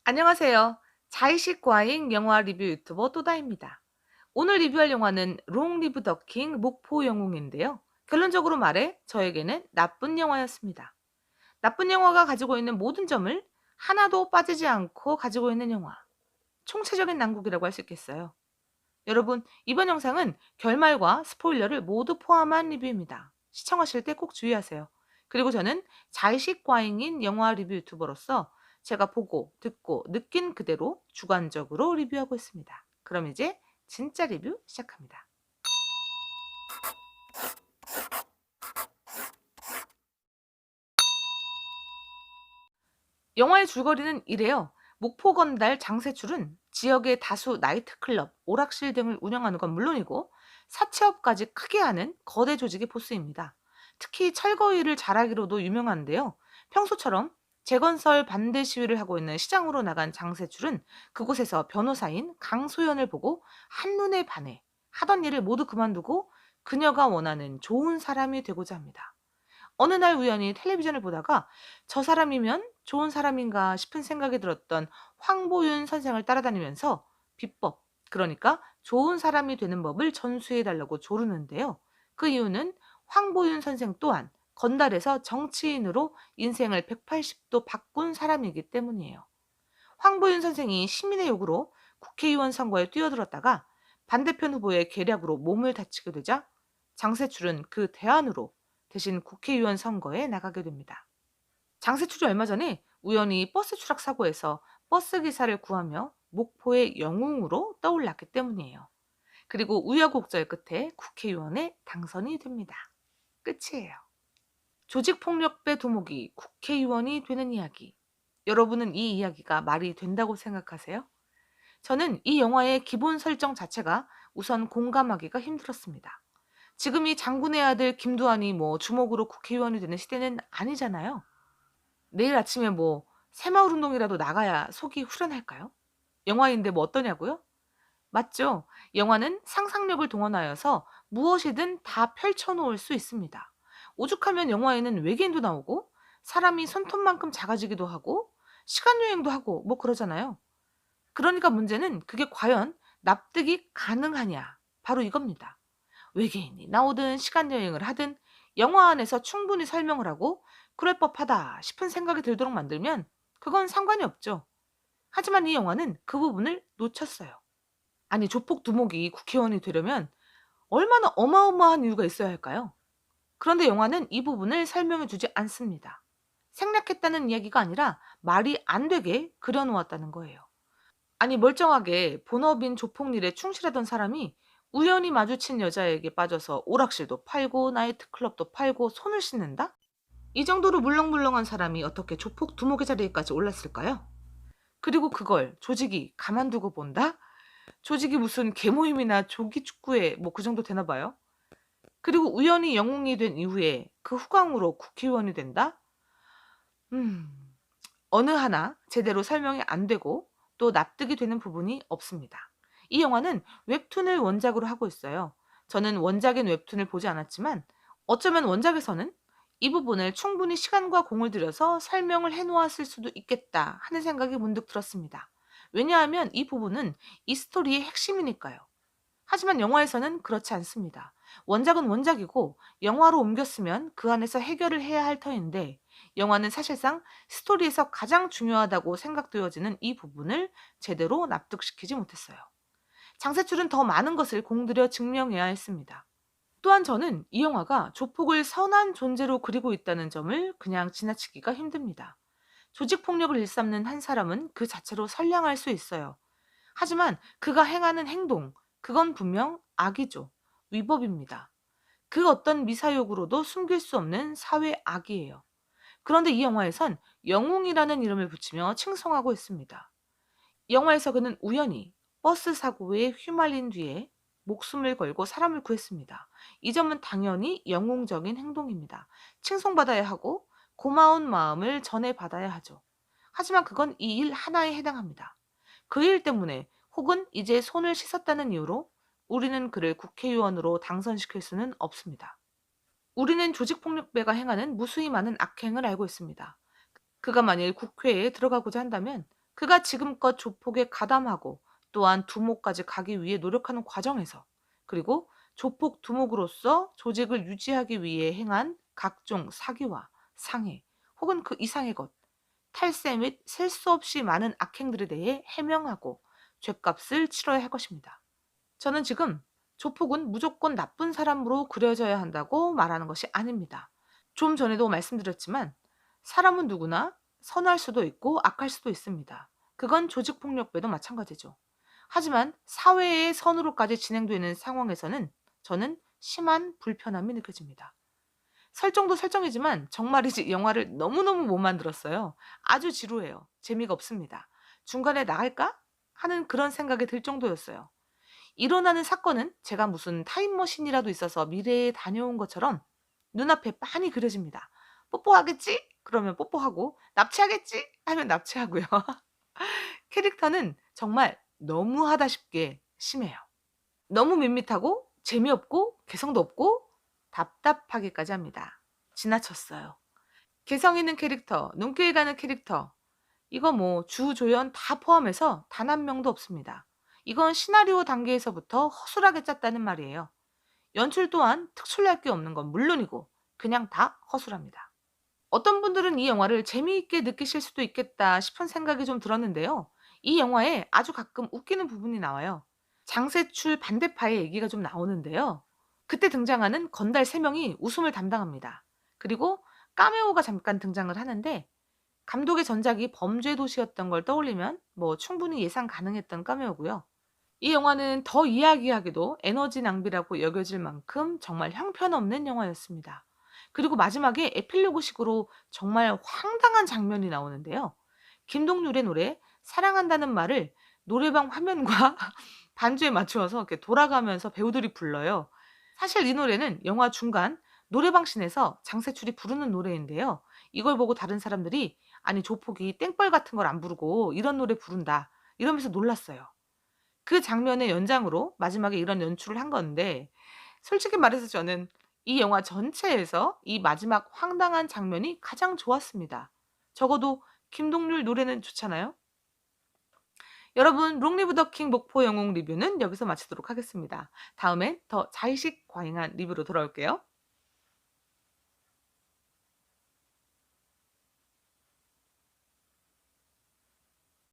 안녕하세요. 자의식 과잉 영화 리뷰 유튜버 또다입니다. 오늘 리뷰할 영화는 롱 리브 더 킹 목포 영웅인데요. 결론적으로 말해 저에게는 나쁜 영화였습니다. 나쁜 영화가 가지고 있는 모든 점을 하나도 빠지지 않고 가지고 있는 영화. 총체적인 난국이라고 할 수 있겠어요. 여러분, 이번 영상은 결말과 스포일러를 모두 포함한 리뷰입니다. 시청하실 때 꼭 주의하세요. 그리고 저는 자의식 과잉인 영화 리뷰 유튜버로서 제가 보고, 듣고, 느낀 그대로 주관적으로 리뷰하고 있습니다. 그럼 이제 진짜 리뷰 시작합니다. 영화의 줄거리는 이래요. 목포 건달 장세출은 지역의 다수 나이트클럽, 오락실 등을 운영하는 건 물론이고 사채업까지 크게 하는 거대 조직의 보스입니다. 특히 철거 일을 잘하기로도 유명한데요. 평소처럼 재건설 반대 시위를 하고 있는 시장으로 나간 장세출은 그곳에서 변호사인 강소연을 보고 한눈에 반해 하던 일을 모두 그만두고 그녀가 원하는 좋은 사람이 되고자 합니다. 어느 날 우연히 텔레비전을 보다가 '저 사람이면 좋은 사람인가?' 싶은 생각이 들었던 황보윤 선생을 따라다니면서 비법, 그러니까 좋은 사람이 되는 법을 전수해 달라고 조르는데요. 그 이유는 황보윤 선생 또한 건달에서 정치인으로 인생을 180도 바꾼 사람이기 때문이에요. 황보윤 선생이 시민의 요구로 국회의원 선거에 뛰어들었다가 반대편 후보의 계략으로 몸을 다치게 되자 장세출은 그 대안으로 대신 국회의원 선거에 나가게 됩니다. 장세출이 얼마 전에 우연히 버스 추락 사고에서 버스 기사를 구하며 목포의 영웅으로 떠올랐기 때문이에요. 그리고 우여곡절 끝에 국회의원에 당선이 됩니다. 끝이에요. 조직폭력배 두목이 국회의원이 되는 이야기. 여러분은 이 이야기가 말이 된다고 생각하세요? 저는 이 영화의 기본 설정 자체가 우선 공감하기가 힘들었습니다. 지금 이 장군의 아들 김두한이 뭐 주먹으로 국회의원이 되는 시대는 아니잖아요. 내일 아침에 뭐 새마을 운동이라도 나가야 속이 후련할까요? 영화인데 뭐 어떠냐고요? 맞죠? 영화는 상상력을 동원하여서 무엇이든 다 펼쳐놓을 수 있습니다. 오죽하면 영화에는 외계인도 나오고 사람이 손톱만큼 작아지기도 하고 시간여행도 하고 뭐 그러잖아요. 그러니까 문제는 그게 과연 납득이 가능하냐? 바로 이겁니다. 외계인이 나오든 시간여행을 하든 영화 안에서 충분히 설명을 하고 그럴 법하다 싶은 생각이 들도록 만들면 그건 상관이 없죠. 하지만 이 영화는 그 부분을 놓쳤어요. 아니, 조폭 두목이 국회의원이 되려면 얼마나 어마어마한 이유가 있어야 할까요? 그런데 영화는 이 부분을 설명해 주지 않습니다. 생략했다는 이야기가 아니라 말이 안 되게 그려놓았다는 거예요. 아니, 멀쩡하게 본업인 조폭 일에 충실하던 사람이 우연히 마주친 여자에게 빠져서 오락실도 팔고 나이트클럽도 팔고 손을 씻는다? 이 정도로 물렁물렁한 사람이 어떻게 조폭 두목의 자리에까지 올랐을까요? 그리고 그걸 조직이 가만두고 본다? 조직이 무슨 개모임이나 조기축구회 뭐 그 정도 되나 봐요. 그리고 우연히 영웅이 된 이후에 그 후광으로 국회의원이 된다? 음, 어느 하나 제대로 설명이 안 되고 또 납득이 되는 부분이 없습니다. 이 영화는 웹툰을 원작으로 하고 있어요. 저는 원작인 웹툰을 보지 않았지만 어쩌면 원작에서는 이 부분을 충분히 시간과 공을 들여서 설명을 해 놓았을 수도 있겠다 하는 생각이 문득 들었습니다. 왜냐하면 이 부분은 이 스토리의 핵심이니까요. 하지만 영화에서는 그렇지 않습니다. 원작은 원작이고 영화로 옮겼으면 그 안에서 해결을 해야 할 터인데 영화는 사실상 스토리에서 가장 중요하다고 생각되어지는 이 부분을 제대로 납득시키지 못했어요. 장세출은 더 많은 것을 공들여 증명해야 했습니다. 또한 저는 이 영화가 조폭을 선한 존재로 그리고 있다는 점을 그냥 지나치기가 힘듭니다. 조직 폭력을 일삼는 한 사람은 그 자체로 선량할 수 있어요. 하지만 그가 행하는 행동, 그건 분명 악이죠. 위법입니다. 그 어떤 미사역으로도 숨길 수 없는 사회 악이에요. 그런데 이 영화에선 영웅이라는 이름을 붙이며 칭송하고 있습니다. 영화에서 그는 우연히 버스 사고에 휘말린 뒤에 목숨을 걸고 사람을 구했습니다. 이 점은 당연히 영웅적인 행동입니다. 칭송받아야 하고 고마운 마음을 전해받아야 하죠. 하지만 그건 이 일 하나에 해당합니다. 그 일 때문에 혹은 이제 손을 씻었다는 이유로 우리는 그를 국회의원으로 당선시킬 수는 없습니다. 우리는 조직폭력배가 행하는 무수히 많은 악행을 알고 있습니다. 그가 만일 국회에 들어가고자 한다면 그가 지금껏 조폭에 가담하고 또한 두목까지 가기 위해 노력하는 과정에서, 그리고 조폭 두목으로서 조직을 유지하기 위해 행한 각종 사기와 상해 혹은 그 이상의 것, 탈세 및 셀 수 없이 많은 악행들에 대해 해명하고 죗값을 치러야 할 것입니다. 저는 지금 조폭은 무조건 나쁜 사람으로 그려져야 한다고 말하는 것이 아닙니다. 좀 전에도 말씀드렸지만 사람은 누구나 선할 수도 있고 악할 수도 있습니다. 그건 조직폭력배도 마찬가지죠. 하지만 사회의 선으로까지 진행되는 상황에서는 저는 심한 불편함이 느껴집니다. 설정도 설정이지만 정말이지 영화를 너무너무 못 만들었어요. 아주 지루해요. 재미가 없습니다. 중간에 나갈까? 하는 그런 생각이 들 정도였어요. 일어나는 사건은 제가 무슨 타임머신이라도 있어서 미래에 다녀온 것처럼 눈앞에 빤히 그려집니다. 뽀뽀하겠지? 그러면 뽀뽀하고, 납치하겠지? 하면 납치하고요. 캐릭터는 정말 너무하다 싶게 심해요. 너무 밋밋하고 재미없고 개성도 없고 답답하기까지 합니다. 지나쳤어요. 개성 있는 캐릭터, 눈길 가는 캐릭터, 이거 뭐 주조연 다 포함해서 단 한 명도 없습니다. 이건 시나리오 단계에서부터 허술하게 짰다는 말이에요. 연출 또한 특출날 게 없는 건 물론이고 그냥 다 허술합니다. 어떤 분들은 이 영화를 재미있게 느끼실 수도 있겠다 싶은 생각이 좀 들었는데요. 이 영화에 아주 가끔 웃기는 부분이 나와요. 장세출 반대파의 얘기가 좀 나오는데요. 그때 등장하는 건달 3명이 웃음을 담당합니다. 그리고 까메오가 잠깐 등장을 하는데 감독의 전작이 범죄도시였던 걸 떠올리면 뭐 충분히 예상 가능했던 까메오고요. 이 영화는 더 이야기하기도 에너지 낭비라고 여겨질 만큼 정말 형편없는 영화였습니다. 그리고 마지막에 에필로그식으로 정말 황당한 장면이 나오는데요. 김동률의 노래 사랑한다는 말을 노래방 화면과 반주에 맞추어서 이렇게 돌아가면서 배우들이 불러요. 사실 이 노래는 영화 중간 노래방 씬에서 장세출이 부르는 노래인데요. 이걸 보고 다른 사람들이 아니 조폭이 땡벌 같은 걸 안 부르고 이런 노래 부른다 이러면서 놀랐어요. 그 장면의 연장으로 마지막에 이런 연출을 한 건데 솔직히 말해서 저는 이 영화 전체에서 이 마지막 황당한 장면이 가장 좋았습니다. 적어도 김동률 노래는 좋잖아요. 여러분 롱리브 더 킹 목포 영웅 리뷰는 여기서 마치도록 하겠습니다. 다음엔 더 자의식 과잉한 리뷰로 돌아올게요.